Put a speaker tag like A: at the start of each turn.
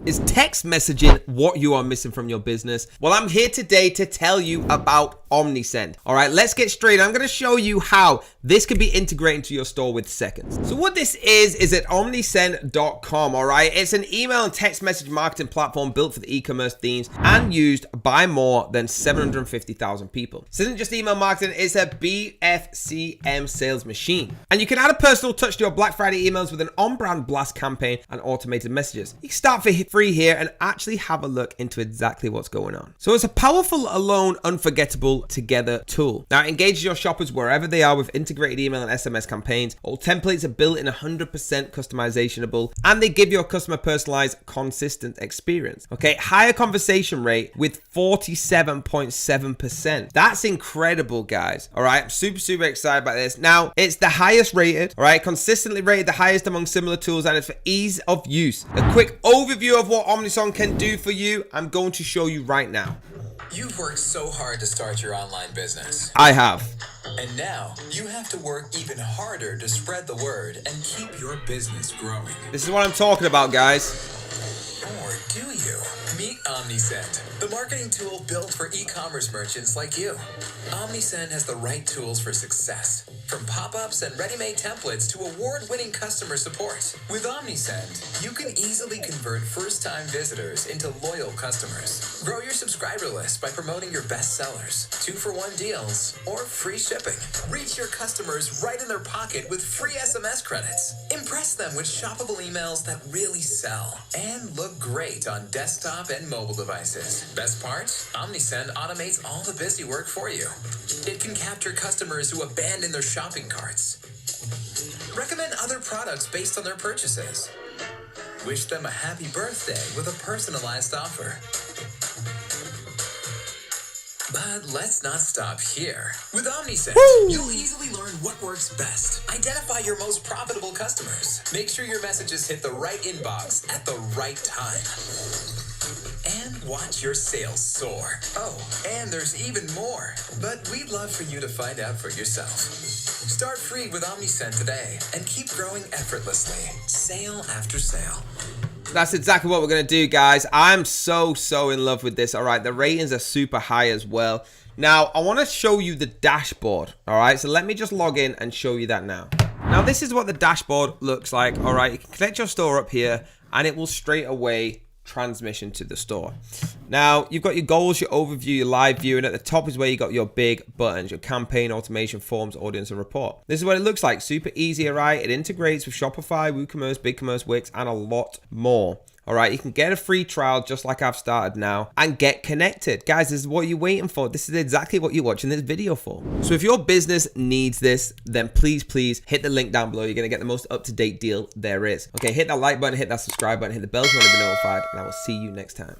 A: Is text messaging what you are missing from your business? Well, I'm here today to tell you about OmniSend. All right, let's get straight. I'm going to show you how this can be integrated into your store with seconds. So what this is at omnisend.com. All right, it's an email and text message marketing platform built for the e-commerce themes and used by more than 750,000 people. This isn't just email marketing, it's a BFCM sales machine. And you can add a personal touch to your Black Friday emails with an on-brand blast campaign and automated messages. You can start for free here and actually have a look into exactly what's going on. So it's a powerful, alone, unforgettable together tool. Now it engages your shoppers wherever they are with integrated email and SMS campaigns. All templates are built in 100% customizable and they give your customer personalized, consistent experience. Okay, higher conversation rate with 47.7%. That's incredible, guys. All right, I'm super excited about this. Now it's the highest rated, all right, consistently rated the highest among similar tools, and it's for ease of use. A quick overview of what OmniSend can do for you, I'm going to show you right now.
B: You've worked so hard to start your online business.
A: I have.
B: And now you have to work even harder to spread the word and keep your business growing.
A: This is what I'm talking about, guys.
B: Or do you? Meet OmniSend, the marketing tool built for e-commerce merchants like you. OmniSend has the right tools for success, from pop-ups and ready-made templates to award-winning customer support. With OmniSend, you can easily convert first-time visitors into loyal customers. Grow your subscriber list by promoting your best sellers, 2-for-1 deals, or free shipping. Reach your customers right in their pocket with free SMS credits. Impress them with shoppable emails that really sell and look great on desktop and mobile devices. Best part? OmniSend automates all the busy work for you. It can capture customers who abandon their shopping carts. Recommend other products based on their purchases. Wish them a happy birthday with a personalized offer. But let's not stop here. With OmniSend, you'll easily learn what works best. Identify your most profitable customers. Make sure your messages hit the right inbox at the right time. And watch your sales soar. Oh, and there's even more. But we'd love for you to find out for yourself. Start free with OmniSend today and keep growing effortlessly, sale after sale.
A: That's exactly what we're going to do, guys. I'm so in love with this. All right, the ratings are super high as well. Now, I want to show you the dashboard. All right, so let me just log in and show you that now. Now, this is what the dashboard looks like. All right, you can connect your store up here and it will straight away transmission to the store. Now you've got your goals, your overview, your live view, and at the top is where you got your big buttons, your campaign, automation, forms, audience, and report. This is what it looks like. Super easy, right? It integrates with Shopify, WooCommerce, BigCommerce, Wix, and a lot more. All right, you can get a free trial just like I've started now and get connected. Guys, this is what you're waiting for. This is exactly what you're watching this video for. So if your business needs this, then please hit the link down below. You're going to get the most up-to-date deal there is. Okay, hit that like button, hit that subscribe button, hit the bell if you want to be notified, and I will see you next time.